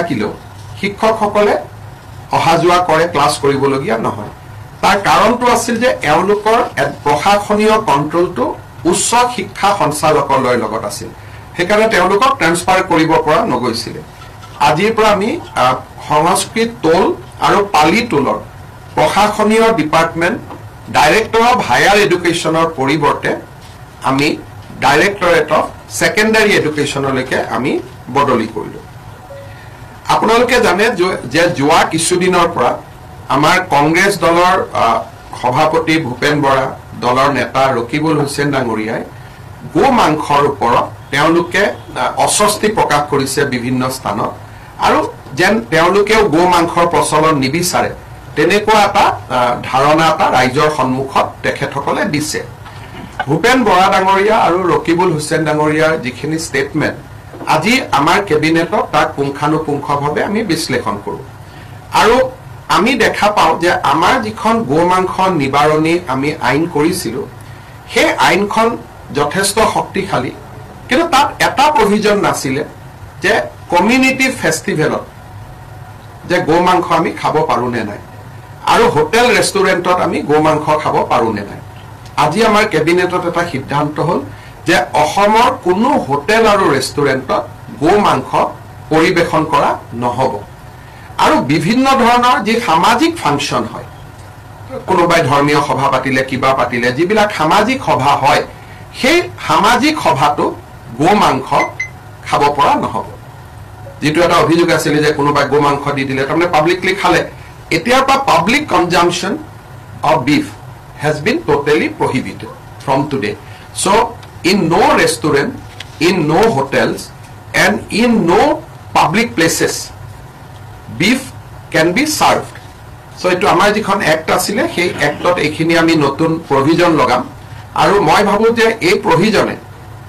নাথাকিলেও শিক্ষকসকলে অহা যোৱা কৰে, ক্লাছ কৰিবলগীয়া নহয়। তাৰ কাৰণটো আছিল যে এওঁলোকৰ প্ৰশাসনীয় কণ্ট্ৰলটো উচ্চ শিক্ষা সঞ্চালকালয়ৰ লগত আছিল, সেইকাৰণে তেওঁলোকক ট্ৰেন্সফাৰ কৰিব পৰা নগৈছিলে। আজিৰ পৰা আমি সংস্কৃত টোল আৰু পালি টোলৰ প্ৰশাসনীয় ডিপাৰ্টমেণ্ট ডাইৰেক্টৰ অফ হায়াৰ এডুকেশ্যনৰ পৰিৱৰ্তে আমি ডাইৰেক্টৰেট অফ ছেকেণ্ডাৰী এডুকেশ্যনলৈকে আমি বদলি কৰিলোঁ। আপোনালোকে জানে যে যোৱা কিছুদিনৰ পৰা আমাৰ কংগ্ৰেছ দলৰ সভাপতি ভূপেন বৰা, দলৰ নেতা ৰকিবুল হুছেইন ডাঙৰীয়াই গো মাংসৰ ওপৰত তেওঁলোকে অস্বস্তি প্ৰকাশ কৰিছে বিভিন্ন স্থানত, আৰু যেন তেওঁলোকেও গো মাংসৰ প্ৰচলন নিবিচাৰে তেনেকুৱা এটা ধাৰণা এটা ৰাইজৰ সন্মুখত তেখেতসকলে দিছে। ভূপেন বৰা ডাঙৰীয়া আৰু ৰকিবুল হুছেইন ডাঙৰীয়াৰ যিখিনি ষ্টেটমেণ্ট আজি আমাৰ কেবিনেটত তাক পুংখানুপুংখভাৱে আমি বিশ্লেষণ কৰোঁ, আৰু আমি দেখা পাওঁ যে আমাৰ যিখন গো মাংস নিবাৰণী আমি আইন কৰিছিলোঁ সেই আইনখন যথেষ্ট শক্তিশালী, কিন্তু তাত এটা প্ৰভিজন নাছিলে যে কমিউনিটি ফেষ্টিভেলত যে গো মাংস আমি খাব পাৰোঁ নে নাই, আৰু হোটেল ৰেষ্টুৰেণ্টত আমি গো মাংস খাব পাৰোঁ নে নাই। আজি আমাৰ কেবিনেটত এটা সিদ্ধান্ত হ'ল যে অসমৰ কোনো হোটেল আৰু ৰেষ্টুৰেণ্টত গো মাংস পৰিৱেশন কৰা নহ'ব। আৰু বিভিন্ন ধৰণৰ যি সামাজিক ফাংচন হয়, কোনোবাই ধৰ্মীয় সভা পাতিলে, কিবা পাতিলে, যিবিলাক সামাজিক সভা হয় সেই সামাজিক সভাটো গো মাংস খাব পৰা নহ'ব। যিটো এটা অভিযোগ আছিলে যে কোনোবাই গো মাংস দি দিলে, তাৰমানে পাব্লিকলি খালে। এতিয়াৰ পৰা public consumption of beef has been totally prohibited from today. So in no restaurant, in no hotels and in no public places beef can be served. So etu amar jikhon act asile সেই actot ekhini ami notun provision logam, aru moi bhabu je ei provision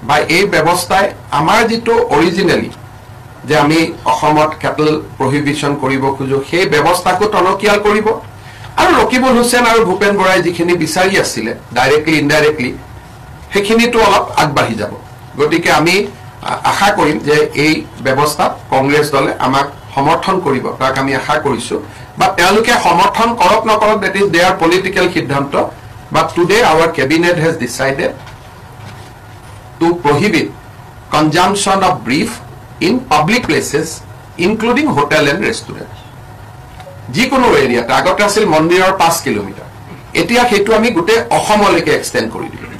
by ei ব্যবস্থায় amar jitu originally যে আমি অসমত cattle prohibition কৰিব খুজো সেই ব্যৱস্থাকো টনকিয়াল কৰিব, আৰু ৰকিবুল হুছেইন আৰু ভূপেন বৰাই যিখিনি বিচাৰি আছিলে ডাইৰেক্টলি ইনডাইৰেক্টলি সেইখিনিতো অলপ আগবাঢ়ি যাব। গতিকে আমি আশা কৰিম যে এই ব্যৱস্থাত কংগ্ৰেছ দলে আমাক সমৰ্থন কৰিব, তাক আমি আশা কৰিছোঁ। বা তেওঁলোকে সমৰ্থন কৰক নকৰক, দেট ইজ দেয়াৰ পলিটিকেল সিদ্ধান্ত, but today our cabinet has decided to prohibit consumption of beef in public places including hotel and restaurant. যিকোনো এৰিয়াতে আগতে আছিল মন্দিৰৰ 5 কিলোমিটাৰ, এতিয়া সেইটো আমি গোটেই অসমলৈকে এক্সটেণ্ড কৰি দিলোঁ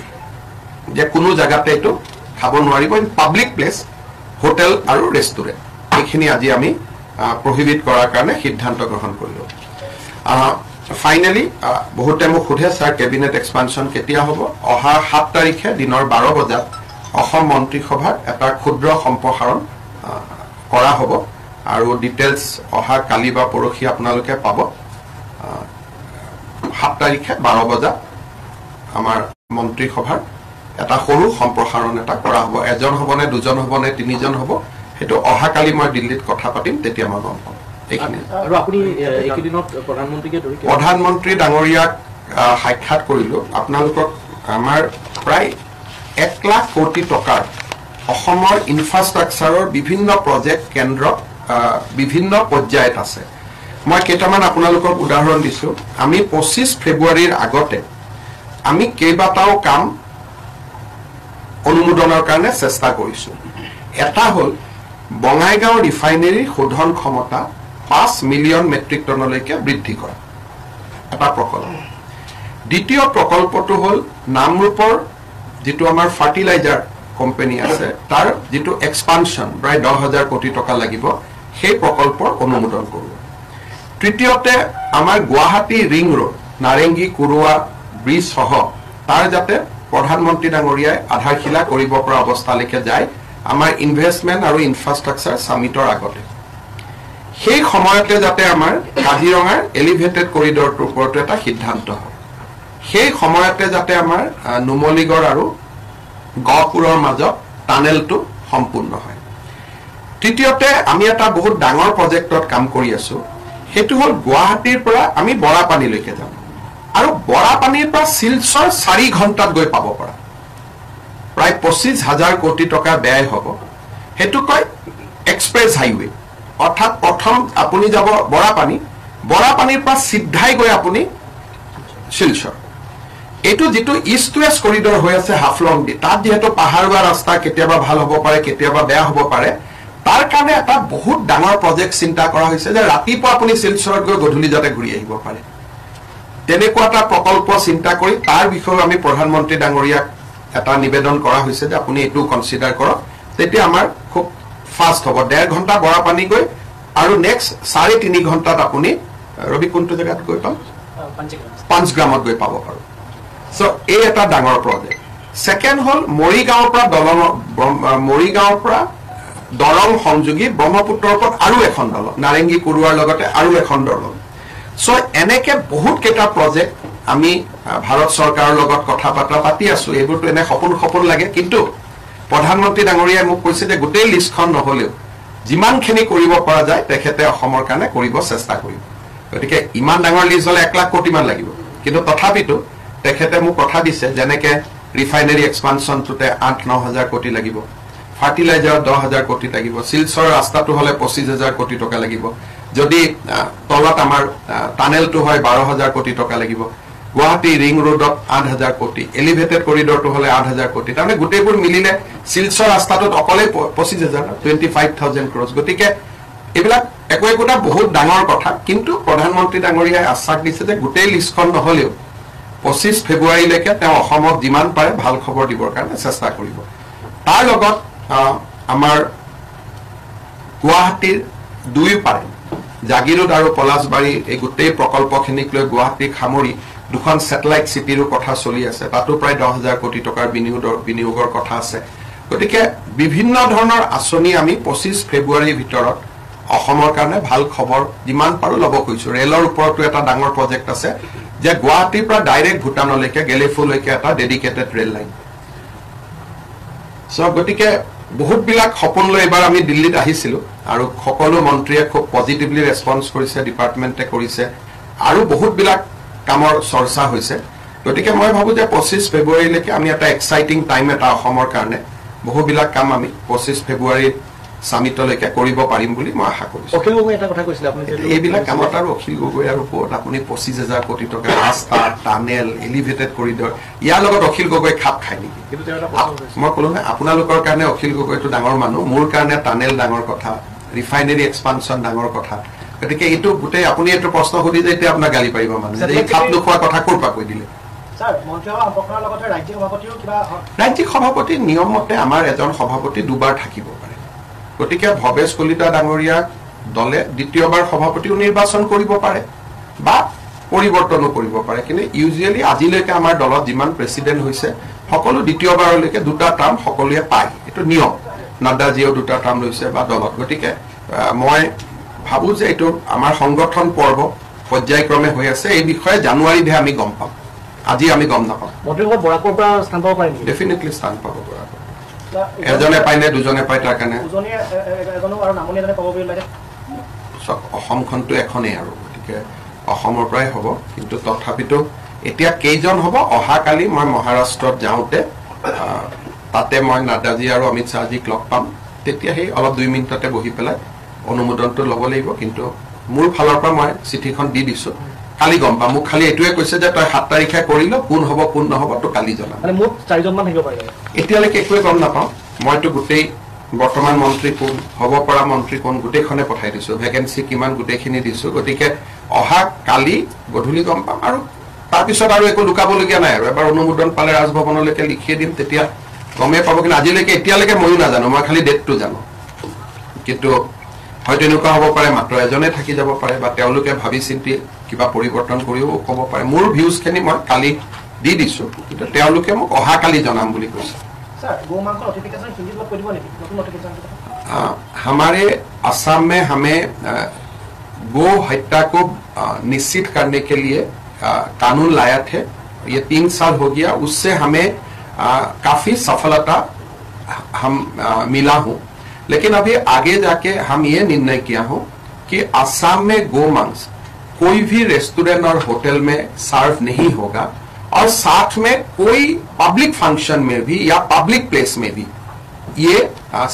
যে কোনো জেগাতে এইটো খাব নোৱাৰিব ইন পাব্লিক প্লেচ, হোটেল আৰু ৰেষ্টুৰেণ্ট। এইখিনি আজি আমি প্ৰহিবিট কৰাৰ কাৰণে সিদ্ধান্ত গ্ৰহণ কৰিলোঁ। ফাইনেলি বহুতে মোক সোধে ছাৰ কেবিনেট এক্সপানশ্যন কেতিয়া হ'ব? অহা 7 তাৰিখে দিনৰ 12 বজাত অসম মন্ত্ৰীসভাত এটা ক্ষুদ্ৰ সম্প্ৰসাৰণ কৰা হ'ব, আৰু ডিটেইলছ অহা কালি বা পৰহি আপোনালোকে পাব। 7 তাৰিখে 12 বজাত আমাৰ মন্ত্ৰীসভাৰ এটা সৰু সম্প্ৰসাৰণ এটা কৰা হ'ব। এজন হ'ব নে দুজন হ'ব নে তিনিজন হ'ব সেইটো অহাকালি মই দিল্লীত কথা পাতিম, তেতিয়া মই গম পাম। প্ৰধানমন্ত্ৰী ডাঙৰীয়াক সাক্ষাৎ কৰিলোঁ। আপোনালোকক আমাৰ প্ৰায় 1 লাখ কোটি টকাৰ অসমৰ ইনফ্ৰাষ্ট্ৰাকচাৰৰ বিভিন্ন প্ৰজেক্ট কেন্দ্ৰ বিভিন্ন পৰ্যায়ত আছে। মই কেইটামান আপোনালোকক উদাহৰণ দিছোঁ। আমি 25 ফেব্ৰুৱাৰীৰ আগতে আমি কেইবাটাও কাম অনুমোদনৰ কাৰণে চেষ্টা কৰিছোঁ। এটা হ'ল বঙাইগাঁও ৰিফাইনেৰীৰ শোধন ক্ষমতা 5 মিলিয়ন মেট্ৰিক টনলৈকে বৃদ্ধি কৰা এটা প্ৰকল্প। দ্বিতীয় প্ৰকল্পটো হ'ল নামৰূপৰ যিটো আমাৰ ফাৰ্টিলাইজাৰ কোম্পানী আছে তাৰ যিটো এক্সপানশ্যন প্ৰায় 10,000 কোটি টকা লাগিব, সেই প্ৰকল্পৰ অনুমোদন কৰোঁ। তৃতীয়তে আমাৰ গুৱাহাটী ৰিং ৰোড, নাৰেংগী কুৰুৱা ব্ৰিজ সহ তাৰ যাতে প্ৰধানমন্ত্ৰী ডাঙৰীয়াই আধাৰশিলা কৰিব পৰা অৱস্থালৈকে যায় আমাৰ ইনভেষ্টমেণ্ট আৰু ইনফ্ৰাষ্ট্ৰাকচাৰ সামিটৰ আগতে। সেই সময়তে যাতে আমাৰ কাজিৰঙাৰ এলিভেটেড কৰিডৰটোৰ ওপৰতো এটা সিদ্ধান্ত হয়। সেই সময়তে যাতে আমাৰ নুমলীগড় আৰু গহপুৰৰ মাজত টানেলটো সম্পূৰ্ণ হয়। তৃতীয়তে আমি এটা বহুত ডাঙৰ প্ৰজেক্টত কাম কৰি আছোঁ, সেইটো হ'ল গুৱাহাটীৰ পৰা আমি বৰাপানীলৈকে যাম, আৰু বৰাপানীৰ পৰা শিলচৰ 4 ঘণ্টাত গৈ পাব পৰা প্ৰায় 25,000 কোটি টকা ব্যয় হ'ব। সেইটো কয় এক্সপ্ৰেছ হাইৱে, অৰ্থাৎ প্ৰথম আপুনি যাব বৰাপানীৰ পৰা সিধাই গৈ আপুনি শিলচৰ এইটো যেটো ইষ্ট ওয়েস্ট কৰিডৰ হৈ আছে হাফলং দি তাত যেহেতু পাহাৰুৱা ৰাস্তা কেতিয়াবা ভাল হ'ব পাৰে কেতিয়াবা বেয়া হ'ব পাৰে তাৰ কাৰণে এটা বহুত ডাঙৰ প্ৰজেক্ট চিন্তা কৰা হৈছে যে ৰাতিপুৱা আপুনি শিলচৰত গৈ গধূলি যাতে ঘূৰি আহিব পাৰে তেনেকুৱা এটা প্ৰকল্প চিন্তা কৰি তাৰ বিষয়ে আমি প্ৰধানমন্ত্ৰী ডাঙৰীয়াক এটা নিবেদন কৰা হৈছে যে আপুনি এটো কনসিডাৰ কৰক তেতিয়া আমাৰ খুব ফাস্ট হ'ব 1.5 ঘণ্টা বৰাপানী গৈ আৰু নেক্সট 3.5 ঘণ্টাত আপুনি ৰবি কোনটো জায়গাত গৈ পাম পাঁচগ্ৰামত গৈ পাব পাৰো সো এই এটা ডাঙৰ প্ৰজেক্ট সেকেন্ড হল মৰিগাঁওৰ পৰা দৰং সংযোগী ব্ৰহ্মপুত্ৰৰ ওপৰত আৰু এখন দলং নাৰেংগী কুৰুৱাৰ লগতে আৰু এখন দলং সো এনেকে বহুত কেইটা প্ৰজেক্ট আমি ভাৰত চৰকাৰৰ লগত কথা পাতি আছো এইবোৰটো এনে সপোন লাগে কিন্তু প্ৰধানমন্ত্ৰী ডাঙৰীয়াই মোক কৈছে যে গোটেই লিষ্টখন নহলেও যিমানখিনি কৰিব পৰা যায় তেখেতে অসমৰ কাৰণে কৰিব চেষ্টা কৰিব গতিকে ইমান ডাঙৰ লিষ্ট হলে 1 লাখ কোটি মান লাগিব কিন্তু তথাপিতো তেখেতে মোক কথা দিছে যেনেকে ৰিফাইনাৰী এক্সপানশনটোতে 8-9 হাজাৰ কোটি লাগিব ফাৰ্টিলাইজাৰ 10,000 কোটি লাগিব শিলচৰ ৰাস্তাটো হলে 25,000 কোটি টকা লাগিব যদি তলত আমাৰ টানেলটো হয় 12,000 কোটি টকা লাগিব গুৱাহাটী ৰিং ৰোডত 8,000 কোটি এলিভেটেড কৰিডৰটো হলে 8,000 কোটি তাৰমানে গোটেইবোৰ মিলিলে শিলচৰ ৰাস্তাটোত অকলে 25,000 25,000 ক্ৰছ গতিকে এইবিলাক একোটা বহুত ডাঙৰ কথা কিন্তু প্ৰধানমন্ত্ৰী ডাঙৰীয়াই আশ্বাস দিছে যে গোটেই লিষ্টখন নহলেও 25 ফেব্ৰুৱাৰীলৈকে তেওঁ অসমক যিমান পাৰে ভাল খবৰ দিবৰ কাৰণে চেষ্টা কৰিব তাৰ লগত আমাৰ গুৱাহাটীৰ দুই পাৰে জাগিৰোড আৰু পলাশবাৰী এই গোটেই প্ৰকল্পখিনিক লৈ গুৱাহাটী খামৰি দুখন স্যাটেলাইট সিটিৰো কথা চলি আছে তাতো প্ৰায় 10,000 কোটি টকাৰ বিনিয়োগৰ কথা আছে গতিকে বিভিন্ন ধৰণৰ আঁচনি আমি 25 ফেব্ৰুৱাৰীৰ ভিতৰত অসমৰ কাৰণে ভাল খবৰ যিমান পাৰো লব কৈছো ৰেলৰ ওপৰতো এটা ডাঙৰ প্ৰজেক্ট আছে যে গুৱাহাটীৰ পৰা ডাইৰেক্ট ভুটানলৈকে গেলেফুলৈকে এটা ডেডিকেটেড ৰেল লাইন সো গতিকে বহুত বিলাক সপোন লৈ এবাৰ আমি দিল্লীত আহিছিলো আৰু সকলো মন্ত্ৰীয়ে খুব পজিটিভলি ৰেসপন্স কৰিছে ডিপাৰ্টমেন্টে কৰিছে আৰু বহুত বিলাক কামৰ চৰ্চা হৈছে গতিকে মই ভাবো যে 25 ফেব্ৰুৱাৰীলৈকে আমি এটা এক্সাইটিং টাইম এটা অসমৰ কাৰণে বহু বিলাক কাম আমি 25 ফেব্ৰুৱাৰীৰ সামিটলৈকে কৰিব পাৰিম বুলি মই আশা কৰিছো অখিল গগৈ এটা কথা কৈছিল আপুনি এই বিলাক কামত আৰু অখিল গগৈৰ ওপৰত আপুনি 25,000 কোটি টকা ৰাস্তা টানেল এলিভেটেড কৰিডৰ ইয়াৰ লগত অখিল গগৈ খাপ খায় নেকি কিন্তু তেওঁ এটা প্ৰশ্ন কৰিছিল মই কলো না আপোনালোকৰ কাৰণে অখিল গগৈটো ডাঙৰ মানুহ মোৰ কাৰণে টানেল ডাঙৰ কথা ৰিফাইনাৰী এক্সপানশন ডাঙৰ কথা গতিকে এইটো গোটেই আপুনি এইটো প্ৰশ্ন সুধি যে এতিয়া আপোনাক গালি পাৰিব মানে এই খাপ নোখোৱা কথা কৰপা কৈ দিলে স্যাৰ মন্ত্ৰীসভা সম্পৰ্কৰ লগতে ৰাজ্যিক সভাপতিও কিবা ৰাজ্যিক সভাপতি নিয়মতে আমাৰ এজন সভাপতি দুবাৰ থাকিব পাৰে গতিকে ভৱেশ কলিতা ডাঙৰীয়াক দলে দ্বিতীয়বাৰ সভাপতিও নিৰ্বাচন কৰিব পাৰে বা পৰিৱৰ্তনো কৰিব পাৰে কিন্তু ইউজুৱেলি আজিলৈকে আমাৰ দলত যিমান প্ৰেসিডেন্ট হৈছে সকলো দ্বিতীয়বাৰলৈকে দুটা টাৰ্ম সকলোৱে পায় এটো নিয়ম নাড্ডাজিও দুটা টাৰ্ম লৈছে বা দলত গতিকে মই ভাবো যে এটো আমাৰ সংগঠন পৰ্ব পৰ্যায়ক্ৰমে হৈ আছে এই বিষয়ে জানুৱাৰীতে আমি গম পাম আজি আমি গম নাপাম মন্ত্ৰীসভাত বৰাকৰ পৰা স্থান পাব পাৰে নেকি ডেফিনেটলি স্থান পাব বৰাকৰ এজনে পায় নে দুজনে পায় তাৰ কাৰণে এজনো আৰু নামনি এজনে পাব বুলি লাগে অসমখনটো এখনেই আৰু গতিকে অসমৰ পৰাই হ'ব কিন্তু তথাপিতো এতিয়া কেইজন হ'ব অহাকালি মই মহাৰাষ্ট্ৰত যাওঁতে তাতে মই নাড্ডাজি আৰু অমিত শ্বাহজীক লগ পাম তেতিয়া সেই অলপ 2 মিনিটতে বহি পেলাই অনুমোদনটো ল'ব লাগিব কিন্তু মোৰ ফালৰ পৰা মই চিঠিখন দি দিছো কালি গম পাম মোক খালি এটোৱে কৈছে যে তই 7 তাৰিখে কৰিলো কোন হ'ব কোন নহ'ব তো কালি জনাম মানে মুঠ 4 জন মান থাকিব পাৰে এতিয়ালৈকে একোৱে গম নাপাওঁ মইতো গোটেই বৰ্তমান মন্ত্ৰী কোন হ'ব পৰা মন্ত্ৰী কোন গোটেইখনে পঠাই দিছো ভেকেন্সি কিমান গোটেইখিনি দিছো গতিকে অহা কালি গধূলি গম পাম আৰু তাৰ পিছত আৰু একো লুকাবলগীয়া নাই আৰু এবাৰ অনুমোদন পালে ৰাজভৱনলৈকে লিখি দিম তেতিয়া গমেই পাব কিন্তু আজিলৈকে এতিয়ালৈকে ময়ো নাজানো মই খালি ডেটটো জানো কিন্তু হয়তো এনেকুৱা হ'ব পাৰে মাত্ৰ এজনে থাকি যাব পাৰে বা তেওঁলোকে ভাবি চিন্তি কিবা পৰিৱৰ্তন কৰিও ক'ব পাৰে মোৰ ভিউজখিনি মই কালি দি দিছো কিন্তু তেওঁলোকে মোক অহা কালি জনাম বুলি কৈছে सर गो मांग का नोटिफिकेशन हिंदी में कोई नहीं नতুন नोटिफिकेशन हमारे असम में हमें गो हत्या को निश्चित करने के लिए कानून लाया थे ये 3 साल हो गया उससे हमें काफी सफलता हम मिला हूं लेकिन अभी आगे जाके हम ये निर्णय किया हूं कि असम में गो मांस कोई भी रेस्टोरेंट और होटल में सर्व नहीं होगा और साथ में कोई पब्लिक फंक्शन में भी या पब्लिक प्लेस में भी ये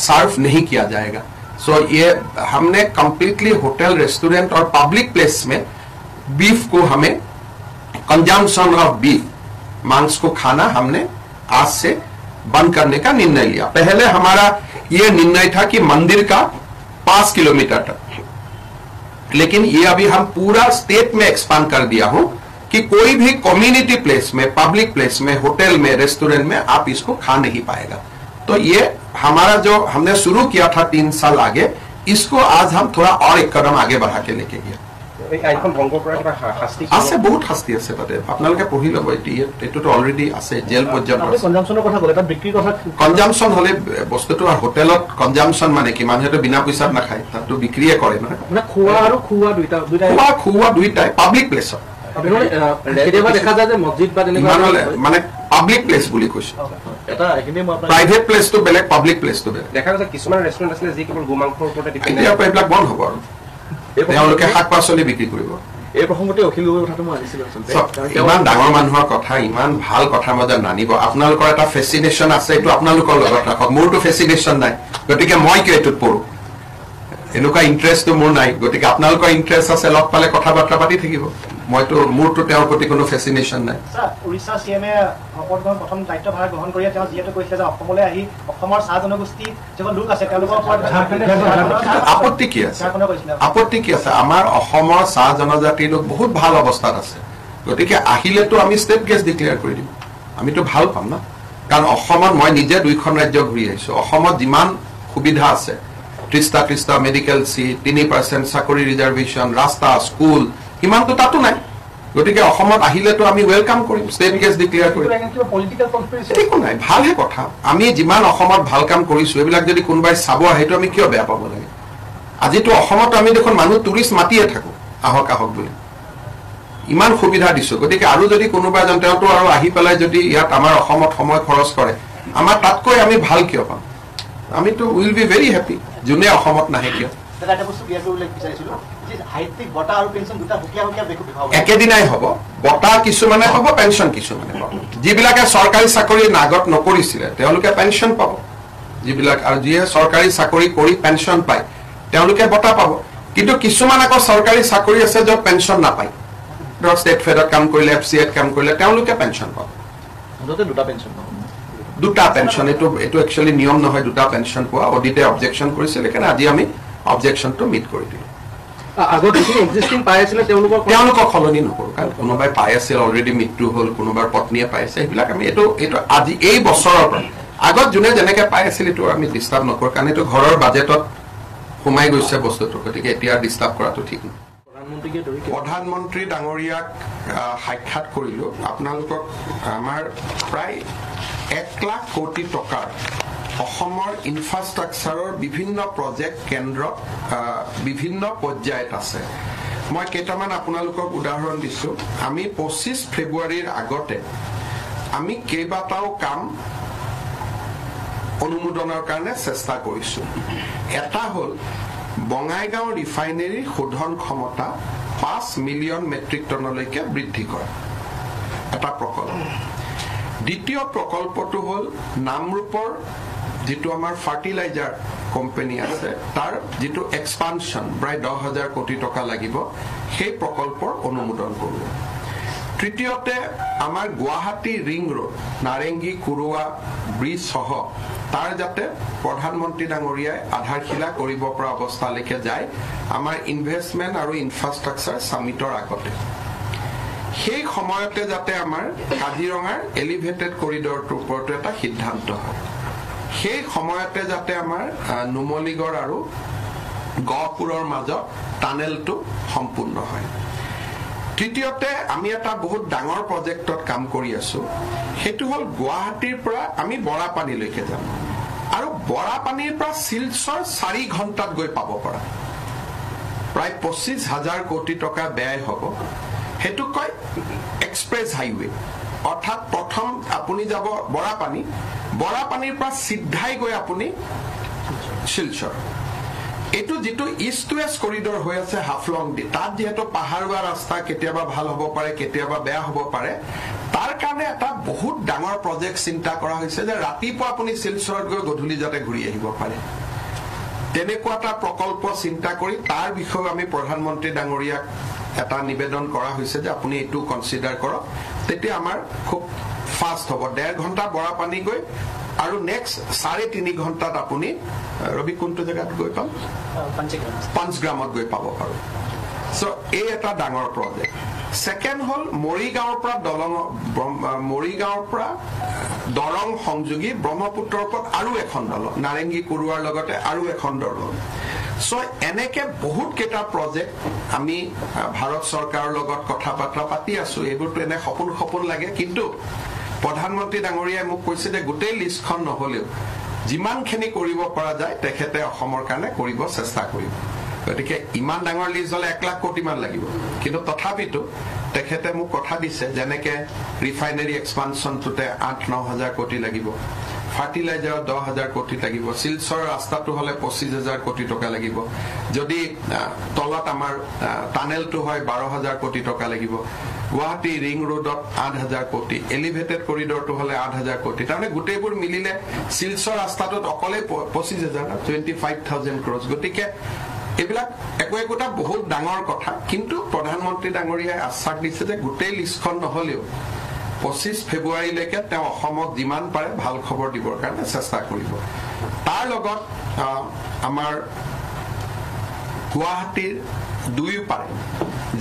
सर्व नहीं किया जाएगा सो ये हमने कंप्लीटली होटल रेस्टोरेंट और पब्लिक प्लेस में बीफ को हमें कंजम्पशन ऑफ बीफ मांस को खाना हमने आज से बंद करने का निर्णय लिया। पहले हमारा ये निर्णय था कि मंदिर का 5 किलोमीटर तक, लेकिन ये अभी हम पूरा स्टेट में एक्सपांड कर दिया हूं कि कोई भी कम्युनिटी प्लेस में, पब्लिक प्लेस में, होटल में, रेस्टोरेंट में आप इसको खा नहीं पाएगा। तो ये हमारा जो हमने शुरू किया था 3 साल आगे, इसको आज हम थोड़ा और एक कदम आगे बढ़ा के लेके गया। আছে বহুত শাস্তি আছে তাতে, আপোনালোকে পঢ়ি ল'ব। এইটোতো অলৰেডি আছে, জেল পৰ্যন্ত কনজামশ্যন হলে বস্তুটো। হোটেলত কনজামশ্যন মানে কি, মানুহেতো বিনা পইচাত নাখায়, তাতো বিক্ৰীয়ে কৰে। মানে খোৱা দুইটাই পাব্লিক প্লেছত, মানে পাব্লিক প্লেচ বুলি কৈছো। প্ৰাইভেট প্লেচটো বেলেগ, পাব্লিক প্লেচটো বেলেগ। দেখা গৈছে কিছুমান ৰেষ্টুৰেণ্ট আছিলে যি কেৱল গোমাংসৰ ওপৰতে ডিপেণ্ড। এইবিলাক বন্ধ হ'ব আৰু তেওঁলোকে শাক পাচলি বিক্ৰী কৰিব। এই প্ৰসংগতে অখিল গগৈৰ কথাটো মই আনিছিলো আচলতে। ইমান ডাঙৰ মানুহৰ কথা, ইমান ভাল কথা মই নানিব। আপোনালোকৰ এটা ফেচিনেশ্যন আছে, এইটো আপোনালোকৰ লগত ৰাখক। মোৰতো ফেচিনেশ্যন নাই, গতিকে মই কিয় এইটোত পঢ়ো? এনেকুৱা ইণ্টাৰেষ্টটো মোৰ নাই। গতিকে আপোনালোকৰ ইণ্টাৰেষ্ট আছে, লগ পালে কথা বাৰ্তা পাতি থাকিব। মোৰতো তেওঁৰ প্ৰতি কোনো ফেচিনেশ্যন নাই। উৰিষ্যা চিএমে শপত গ্ৰহণ প্ৰথম দায়িত্বভাৰ গ্ৰহণ কৰি তেওঁ যিহেতু কৈছিলে যে অসমলৈ আহি অসমৰ চাহ জনগোষ্ঠী যিবোৰ লোক আছে তেওঁলোকৰ ওপৰত আপত্তি কি আছে? আপত্তি কি আছে? আমাৰ অসমৰ চাহ জনজাতিৰ লোক বহুত ভাল অৱস্থাত আছে। গতিকে আহিলেতো আমি ষ্টেট গেষ্ট ডিক্লেয়াৰ কৰি দিম, আমিতো ভাল পাম না। কাৰণ অসমত মই নিজে 2খন ৰাজ্য ঘূৰি আহিছো। অসমত যিমান সুবিধা আছে, 30টা মেডিকেল চিট, 3% চাকৰি ৰিজাৰ্ভেশ্যন, ৰাস্তা, স্কুল, ইমানটো তাতো নাই। গতিকে অসমত আহিলেতো আমি ৱেলকাম কৰিম, ষ্টেট গেষ্ট ডিক্লেয়াৰ কৰিম। একো নাই, ভালহে কথা। আমি যিমান অসমত ভাল কাম কৰিছো, এইবিলাক যদি কোনোবাই চাব আহেটো আমি কিয় বেয়া পাব লাগে? আজিতো অসমত আমি দেখোন মানুহ টুৰিষ্ট মাতিয়ে থাকো, আহক আহক বুলি। ইমান সুবিধা দিছো। গতিকে আৰু যদি কোনোবা এজন তেওঁতো আৰু আহি পেলাই যদি ইয়াত আমাৰ অসমত সময় খৰচ কৰে, আমাৰ তাতকৈ আমি ভাল কিয় পাম? আমিতো উইল বি ভেৰি হেপী যোনে অসমত নাহে কিয়। একেদিনাই হ'ব, বঁটা কিছুমানে হ'ব, পেঞ্চন কিছুমানে পাব। যিবিলাকে চৰকাৰী চাকৰি আগত নকৰিছিলে তেওঁলোকে পেঞ্চন পাব, যিবিলাক আৰু যিয়ে চৰকাৰী চাকৰি কৰি পেঞ্চন পায় তেওঁলোকে বঁটা পাব। কিন্তু কিছুমান আকৌ চৰকাৰী চাকৰি আছে য'ত পেঞ্চন নাপায়, ধৰক ষ্টেট ফেডত কাম কৰিলে, FCAত কাম কৰিলে, তেওঁলোকে পেঞ্চন পাব। দুটা পেঞ্চন, এইটো একচুৱেলি নিয়ম নহয় দুটা পেঞ্চন পোৱা। অডিটে অবজেকশ্যন কৰিছিল, সেইকাৰণে আজি আমি অবজেকশ্যনটো মিট কৰি দিলোঁ। তেওঁলোকক সলনি নকৰো, কাৰণ কোনোবাই পাই আছিল, অলৰেডি মৃত্যু হ'ল, কোনোবাৰ পত্নীয়ে পাই আছে, সেইবিলাক আমি এইটো আজি এই বছৰৰ পৰা আগত যোনে যেনেকে পাই আছিল এইটো আমি ডিষ্টাৰ্ব নকৰো, কাৰণ এইটো ঘৰৰ বাজেটত সোমাই গৈছে বস্তুটো। গতিকে এতিয়া ডিষ্টাৰ্ব কৰাটো ঠিক নহয়। প্ৰধানমন্ত্ৰী ডাঙৰীয়াক সাক্ষাৎ কৰিলো। আপোনালোকক আমাৰ প্ৰায় 1 লাখ কোটি টকাৰ অসমৰ ইনফ্ৰাষ্ট্ৰাকচাৰৰ বিভিন্ন প্ৰজেক্ট কেন্দ্ৰত বিভিন্ন পৰ্যায়ত আছে। মই কেইটামান আপোনালোকক উদাহৰণ দিছো। আমি 25 ফেব্ৰুৱাৰীৰ আগতে আমি কেইবাটাও কাম অনুমোদনৰ কাৰণে চেষ্টা কৰিছো। এটা হ'ল বঙাইগাঁও ৰিফাইনেৰীৰ শোধন ক্ষমতা 5 মিলিয়ন মেট্ৰিক টনলৈকে বৃদ্ধি কৰা, এটা প্ৰকল্প। দ্বিতীয় প্ৰকল্পটো হ'ল নামৰূপৰ যিটো আমাৰ ফাৰ্টিলাইজাৰ কোম্পানী আছে তাৰ যিটো এক্সপানশ্যন প্ৰায় 10,000 কোটি টকা লাগিব, সেই প্ৰকল্পৰ অনুমোদন কৰোঁ। তৃতীয়তে আমাৰ গুৱাহাটী ৰিং ৰোড, নাৰেংগী কুৰুৱা ব্ৰিজ সহ তাৰ যাতে প্ৰধানমন্ত্ৰী ডাঙৰীয়াই আধাৰশিলা কৰিব পৰা অৱস্থালৈকে যায়, আমাৰ ইনভেষ্টমেণ্ট আৰু ইনফ্ৰাষ্ট্ৰাকচাৰ সামিটৰ আগতে। সেই সময়তে যাতে আমাৰ কাজিৰঙাৰ এলিভেটেড কৰিডৰটোৰ ওপৰতো এটা সিদ্ধান্ত হয়। সেই সময়তে যাতে আমাৰ নুমলীগড় আৰু গহপুৰৰ মাজত টানেলটো সম্পূৰ্ণ হয়। তৃতীয়তে আমি এটা বহুত ডাঙৰ প্ৰজেক্টত কাম কৰি আছো, সেইটো হ'ল গুৱাহাটীৰ পৰা আমি বৰাপানীলৈকে যাম আৰু বৰাপানীৰ পৰা শিলচৰ 4 ঘণ্টাত গৈ পাব পৰা, প্ৰায় 25,000 কোটি টকা ব্যয় হ'ব। সেইটো কয় এক্সপ্ৰেছ হাইৱে, অৰ্থাৎ প্ৰথম আপুনি যাব বৰাপানীৰ পৰা চিধাই গৈ আপুনি শিলচৰ। এইটো যিটো ইষ্ট ৱেষ্ট কৰিডৰ হৈ আছে হাফলং দি, তাত যিহেতু পাহাৰুৱা ৰাস্তা কেতিয়াবা ভাল হ'ব পাৰে, কেতিয়াবা বেয়া হ'ব পাৰে, তাৰ কাৰণে এটা বহুত ডাঙৰ প্ৰজেক্ট চিন্তা কৰা হৈছে যে ৰাতিপুৱা আপুনি শিলচৰত গৈ গধূলি যাতে ঘূৰি আহিব পাৰে। তেনেকুৱা এটা প্ৰকল্প চিন্তা কৰি তাৰ বিষয়ে আমি প্ৰধানমন্ত্ৰী ডাঙৰীয়াক এটা নিবেদন কৰা হৈছে যে আপুনি এইটো কনসিডাৰ কৰক তেতিয়া আমাৰ খুব ফাষ্ট হ'ব 1.5 ঘণ্টা বৰা পানী গৈ আৰু নেক্সট 3.5 ঘণ্টাত আপুনি ৰবি কোনটো জায়গাত গৈ পাম পঞ্চগ্ৰামত গৈ পাব পাৰো সো এই এটা ডাঙৰ প্ৰজেক্ট সেকেন্ড হল মৰিগাঁৱৰ পৰা দৰং সংযোগী ব্ৰহ্মপুত্ৰৰ ওপৰত আৰু এখন দলং নাৰেংগী কুৰুৱাৰ লগতে আৰু এখন দলং সো এনেকে বহুত কেইটা প্ৰজেক্ট আমি ভাৰত চৰকাৰৰ লগত কথা বাৰ্তা পাতি আছো এইবোৰটো এনে সপোন লাগে কিন্তু প্ৰধানমন্ত্ৰী ডাঙৰীয়াই মোক কৈছে যে গোটেই লিষ্টখন নহলেও যিমানখিনি কৰিব পৰা যায় তেখেতে অসমৰ কাৰণে কৰিব চেষ্টা কৰিব গতিকে ইমান ডাঙৰ লিষ্ট হলে 1 লাখ কোটি মান লাগিব কিন্তু তথাপিতো তেখেতে মোক কথা দিছে যেনেকে ৰিফাইনাৰী এক্সপানশনটোতে 8-9 হাজাৰ কোটি লাগিব ফাৰ্টিলাইজাৰত 10,000 কোটি লাগিব শিলচৰ ৰাস্তাটো হলে 25,000 কোটি টকা লাগিব যদি তলত আমাৰ টানেলটো হয় 12,000 কোটি টকা লাগিব গুৱাহাটী ৰিং ৰোডত 8,000 কোটি এলিভেটেড কৰিডৰটো হলে 8,000 কোটি তাৰমানে গোটেইবোৰ মিলিলে শিলচৰ ৰাস্তাটোত অকলে 25,000 25,000 ক্ৰ'ৰ্ছ গতিকে এইবিলাক একোটা বহুত ডাঙৰ কথা কিন্তু প্ৰধানমন্ত্ৰী ডাঙৰীয়াই আশ্বাস দিছে যে গোটেই লিষ্টখন নহলেও 25 ফেব্ৰুৱাৰীলৈকে তেওঁ অসমক যিমান পাৰে ভাল খবৰ দিবৰ কাৰণে চেষ্টা কৰিব তাৰ লগত আমাৰ গুৱাহাটীৰ দুয়ো পাৰে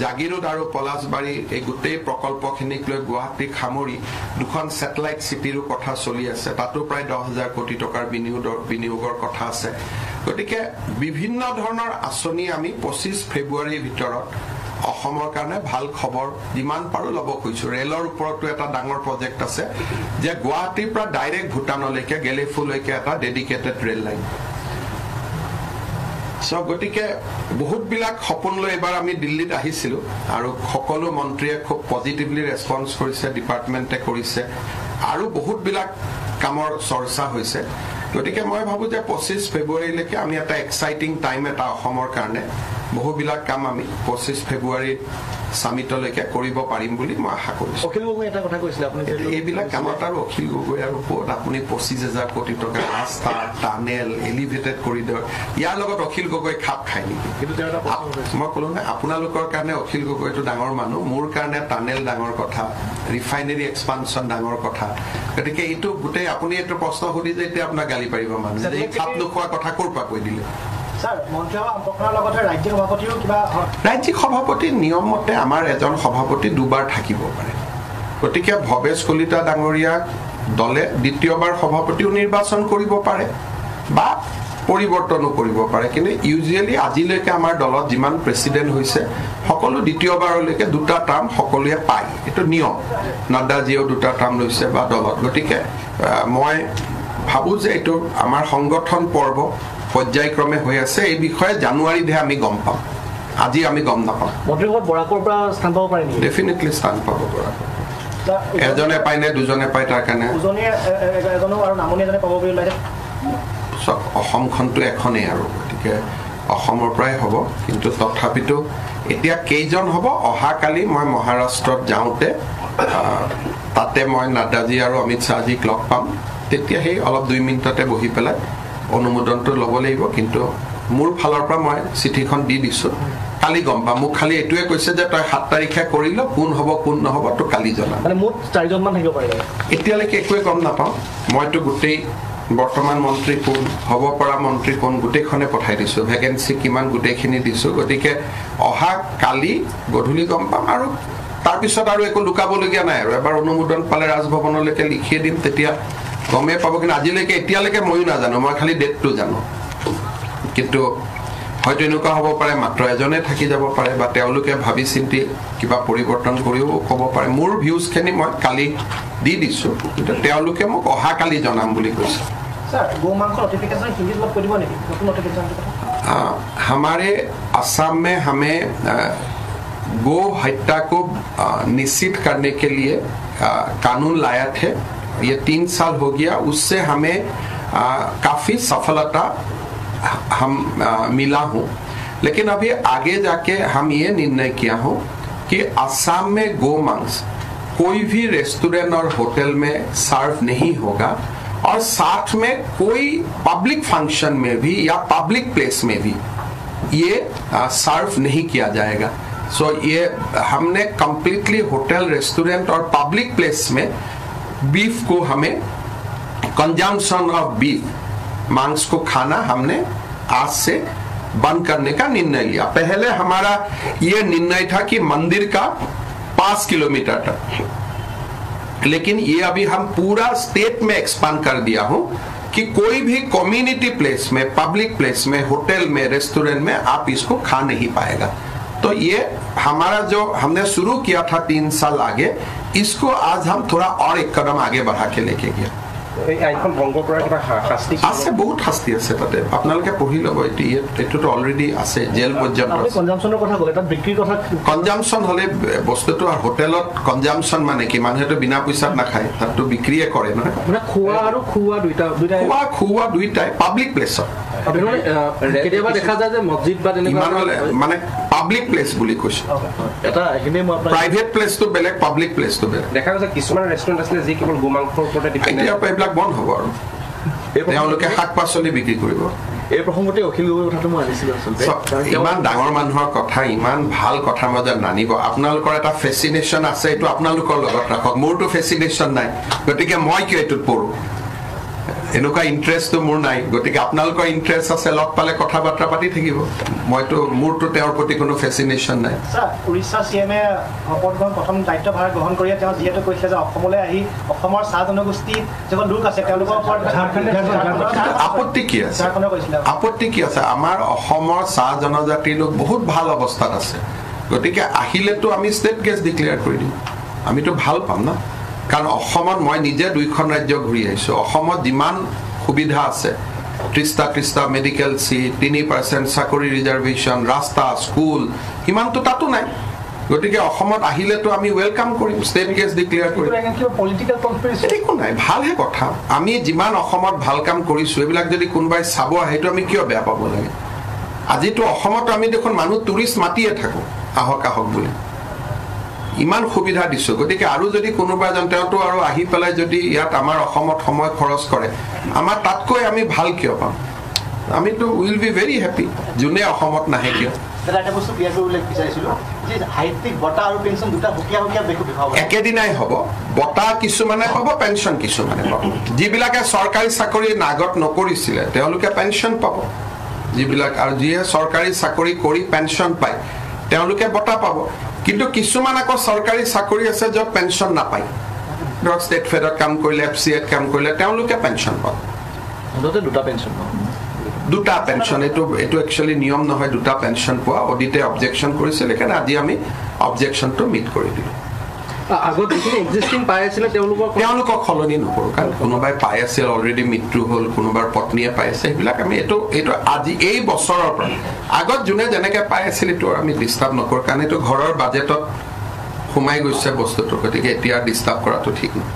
জাগিৰোড আৰু পলাশবাৰী এই গোটেই প্ৰকল্পখিনিক লৈ গুৱাহাটীক সামৰি দুখন স্যাটেলাইট সিটিৰো কথা চলি আছে তাতো প্ৰায় 10,000 কোটি টকাৰ বিনিয়োগৰ কথা আছে গতিকে বিভিন্ন ধৰণৰ আঁচনি আমি 25 ফেব্ৰুৱাৰীৰ ভিতৰত অসমৰ কাৰণে ভাল খবৰ যিমান পাৰো লব কৈছো ৰেলৰ ওপৰতো এটা ডাঙৰ প্ৰজেক্ট আছে যে গুৱাহাটীৰ পৰা ডাইৰেক্ট ভূটানলৈকে গেলেফুলৈকে এটা ডেডিকেটেড ৰেল লাইন সো গতিকে বহুত বিলাক সপোন লৈ এবাৰ আমি দিল্লীত আহিছিলো আৰু সকলো মন্ত্ৰীয়ে খুব পজিটিভলি ৰেসপন্স কৰিছে ডিপাৰ্টমেন্টে কৰিছে আৰু বহুত বিলাক কামৰ চৰ্চা হৈছে গতিকে মই ভাবো যে 25 ফেব্ৰুৱাৰীলৈকে আমি এটা এক্সাইটিং টাইম এটা অসমৰ কাৰণে বহুবিলাক কাম আমি 25 ফেব্ৰুৱাৰী সামিটলৈকে কৰিব পাৰিম বুলি মই আশা কৰিছো অখিল গগৈ এটা কথা কৈছিল আপুনি এইবিলাক কামত আৰু অখিল গগৈ আৰু ওপৰত আপুনি 25,000 কোটি টকা ৰাস্তা টানেল এলিভেটেড কৰিডৰ ইয়াৰ লগত অখিল গগৈ খাপ খায় নেকি কিন্তু মই ক'লো না আপোনালোকৰ কাৰণে অখিল গগৈটো ডাঙৰ মানুহ মোৰ কাৰণে টানেল ডাঙৰ কথা ৰিফাইনাৰী এক্সপানশন ডাঙৰ কথা গতিকে এইটো গোটেই আপুনি এইটো প্ৰশ্ন সুধি যে এতিয়া আপোনাক গালি পাৰিব মানুহ যে এই খাপ নোখোৱা কথা ক'ৰ পৰা কৈ দিলে স্যাৰ মন্ত্ৰীসভা সম্পৰ্কৰ লগতে ৰাজ্যিক সভাপতিও কিবা ৰাজ্যিক সভাপতি নিয়ম মতে আমাৰ এজন সভাপতি দুবাৰ থাকিব পাৰে গতিকে ভৱেশ কলিতা ডাঙৰীয়াক দলে দ্বিতীয়বাৰ সভাপতিও নিৰ্বাচন কৰিব পাৰে বা পৰিৱৰ্তনো কৰিব পাৰে কিন্তু ইউজুৱেলি আজিলৈকে আমাৰ দলত যিমান প্ৰেসিডেন্ট হৈছে সকলো দ্বিতীয়বাৰলৈকে দুটা টাৰ্ম সকলোৱে পায় এটো নিয়ম নড্ডাজিও দুটা টাৰ্ম লৈছে বা দলত গতিকে মই ভাবো যে এটো আমাৰ সংগঠন পৰ্ব পৰ্যায়ক্ৰমে হৈ আছে এই বিষয়ে জানুৱাৰীতে আমি গম পাম আজি আমি গম নাপাম মন্ত্ৰীসভাত বৰাকৰ পৰা স্থান পাব পাৰে নেকি ডেফিনেটলি স্থান পাব বৰাকৰ এজনে পায় নে দুজনে পায় তাৰ কাৰণে এজনো আৰু নামনি এজনে পাব বুলি ওলাইছে অসমখনটো এখনেই আৰু গতিকে অসমৰ পৰাই হ'ব কিন্তু তথাপিতো এতিয়া কেইজন হ'ব অহাকালি মই মহাৰাষ্ট্ৰত যাওঁতে তাতে মই নাড্ডাজী আৰু অমিত শ্বাহজীক লগ পাম তেতিয়া সেই অলপ 2 মিনিটতে বহি পেলাই অনুমোদনটো ল'ব লাগিব কিন্তু মোৰ ফালৰ পৰা মই চিঠিখন দি দিছো কালি গম পাম মোক খালি এটোৱে কৈছে যে তই 7 তাৰিখে কৰিল কোন হ'ব কোন নহব তো কালি জনাম মানে মুঠ 4 জন মান থাকিব পাৰে এতিয়ালৈকে একোৱে গম নাপাওঁ মইতো গোটেই বৰ্তমান মন্ত্ৰী কোন হ'ব পৰা মন্ত্ৰী কোন গোটেইখনে পঠাই দিছো ভেকেন্সি কিমান গোটেইখিনি দিছো গতিকে অহা কালি গধূলি গম পাম আৰু তাৰ পিছত আৰু একো লুকাবলগীয়া নাই আৰু এবাৰ অনুমোদন পালে ৰাজভৱনলৈকে লিখিয়ে দিম তেতিয়া গমে পাব কিন্তু আজিলৈকে এতিয়ালৈকে ময়ো নাজানো মই খালি ডেটটো জানো কিন্তু হয়তো এনেকুৱা হ'ব পাৰে মাত্ৰ এজনে থাকি যাব পাৰে বা তেওঁলোকে ভাবি চিন্তি কিবা পৰিৱৰ্তন কৰিও ক'ব পাৰে মোৰ ভিউজখিনি মই কালি দি দিছো কিন্তু তেওঁলোকে মোক অহা কালি জনাম বুলি কৈছে सर गो मांस नोटिफिकेशन हिंदी में कोई नहीं नতুন नोटिफिकेशन हमारे असम में हमें गो हत्या को निश्चित करने के लिए कानून लाया थे ये 3 साल हो गया उससे हमें काफी सफलता हम मिला हूँ लेकिन अभी आगे जाके हम ये निर्णय किया हूँ कि असम में गो मांस कोई भी रेस्टोरेंट और होटल में सर्व नहीं होगा और साथ में कोई पब्लिक फंक्शन में भी या पब्लिक प्लेस में भी ये सर्व नहीं किया जाएगा. सो ये हमने कंप्लीटली होटल, रेस्टोरेंट और पब्लिक प्लेस में बीफ को हमें कंजम्पशन ऑफ बीफ, मांस को खाना हमने आज से बंद करने का निर्णय लिया. पहले हमारा ये निर्णय था कि मंदिर का 5 किलोमीटर तक, लेकिन ये अभी हम पूरा स्टेट में एक्सपांड कर दिया हूं कि कोई भी कम्युनिटी प्लेस में, पब्लिक प्लेस में, होटल में, रेस्टोरेंट में आप इसको खा नहीं पाएगा. तो ये हमारा जो हमने शुरू किया था 3 साल आगे, इसको आज हम थोड़ा और एक कदम आगे बढ़ा के लेके गया. আছে বহুত শাস্তি আছে তাতে, আপোনালোকে পঢ়ি ল'ব. এইটোতো অলৰেডি আছে, জেল পৰ্যন্ত. কনজামশ্যন হলে বস্তুটো হোটেলত কনজামশ্যন মানে কি, মানুহেতো বিনা পইচাত নাখায়, তাততো বিক্ৰীয়ে কৰে নহয়. খোৱা দুইটাই পাব্লিক প্লেছত, মানে পাব্লিক প্লেচ বুলি কৈছো. প্ৰাইভেট প্লেচটো বেলেগ, পাব্লিক প্লেচটো বেলেগ. দেখা গৈছে কিছুমান ৰেষ্টুৰেণ্ট আছিলে যি কেৱল গোমাংসৰ ওপৰতে ডিপেণ্ড. এইবিলাক বন্ধ হ'ব আৰু তেওঁলোকে শাক পাচলি বিক্ৰী কৰিব. এই প্ৰসংগতে অখিল গগৈৰ কথাটো মই আনিছিলো আচলতে. ইমান ডাঙৰ মানুহৰ কথা, ইমান ভাল কথা মাজত নানিব. আপোনালোকৰ এটা ফেচিনেশ্যন আছে, এইটো আপোনালোকৰ লগত ৰাখক. মোৰতো ফেচিনেশ্যন নাই, গতিকে মই কিয় এইটোত পঢ়ো? এনেকুৱা ইণ্টাৰেষ্টটো মোৰ নাই. গতিকে আপোনালোকৰ ইণ্টাৰেষ্ট আছে, লগ পালে কথা বাৰ্তা পাতি থাকিব. মোৰতো তেওঁৰ প্ৰতি কোনো ফেচিনেশ্যন নাই. উৰিষ্যা চিএমে শপতগ্ৰহণ প্ৰথম দায়িত্বভাৰ গ্ৰহণ কৰি তেওঁ যিহেতু কৈছিলে যে অসমলৈ আহি অসমৰ চাহ জনগোষ্ঠীৰ যিবোৰ লোক আছে তেওঁলোকৰ ওপৰত আপত্তি কি আছে? আপত্তি কি আছে? আমাৰ অসমৰ চাহ জনজাতিৰ লোক বহুত ভাল অৱস্থাত আছে. গতিকে আহিলেতো আমি ষ্টেট গেষ্ট ডিক্লেয়াৰ কৰি দিম. আমিতো ভাল পাম না. কাৰণ অসমত মই নিজে 2খন ৰাজ্য ঘূৰি আহিছোঁ. অসমত যিমান সুবিধা আছে, 30টা মেডিকেল চিট, 3% চাকৰি ৰিজাৰ্ভেশ্যন, ৰাস্তা, স্কুল, সিমানটো তাতো নাই. গতিকে অসমত আহিলেতো আমি ৱেলকাম কৰিম, ষ্টেট গেষ্ট ডিক্লেয়াৰ কৰিম. একো নাই, ভালহে কথা. আমি যিমান অসমত ভাল কাম কৰিছোঁ, এইবিলাক যদি কোনোবাই চাব আহে, সেইটো আমি কিয় বেয়া পাব লাগে? আজিতো অসমতো আমি দেখোন মানুহ টুৰিষ্ট মাতিয়ে থাকোঁ, আহক আহক বুলি. ইমান সুবিধা দিছোঁ. গতিকে আৰু যদি কোনোবা এজন তেওঁতো আৰু আহি পেলাই যদি ইয়াত আমাৰ অসমত সময় খৰচ কৰে, আমাৰ তাতকৈ আমি ভাল কিয় পাম? আমিতো উইল বি ভেৰি হেপী যোনে অসমত নাহে কিয়. একেদিনাই হ'ব. বঁটা কিছুমানে পাব, পেঞ্চন কিছুমানে পাব. যিবিলাকে চৰকাৰী চাকৰি আগত নকৰিছিলে তেওঁলোকে পেঞ্চন পাব. যিবিলাক আৰু যিয়ে চৰকাৰী চাকৰি কৰি পেঞ্চন পায় তেওঁলোকে বঁটা পাব. কিন্তু কিছুমান আকৌ চৰকাৰী চাকৰি আছে য'ত পেঞ্চন নাপায়. ধৰক ষ্টেট ফেডত কাম কৰিলে, FCAত কাম কৰিলে তেওঁলোকে পেঞ্চন পাব. দুটা পেঞ্চন, এইটো একচুৱেলি নিয়ম নহয় দুটা পেঞ্চন পোৱা. অডিটে অবজেকশ্যন কৰিছিল, সেইকাৰণে আজি আমি অবজেকশ্যনটো মিট কৰি দিলোঁ. তেওঁলোকক সলনি নকৰোঁ, কাৰণ কোনোবাই পাই আছিল, অলৰেডি মৃত্যু হ'ল, কোনোবাৰ পত্নীয়ে পাই আছে, সেইবিলাক আমি এইটো আজি এই বছৰৰ পৰা আগত যোনে যেনেকৈ পাই আছিল এইটো আমি ডিষ্টাৰ্ব নকৰোঁ, কাৰণ এইটো ঘৰৰ বাজেটত সোমাই গৈছে বস্তুটো. গতিকে এতিয়া ডিষ্টাৰ্ব কৰাটো ঠিক নহয়.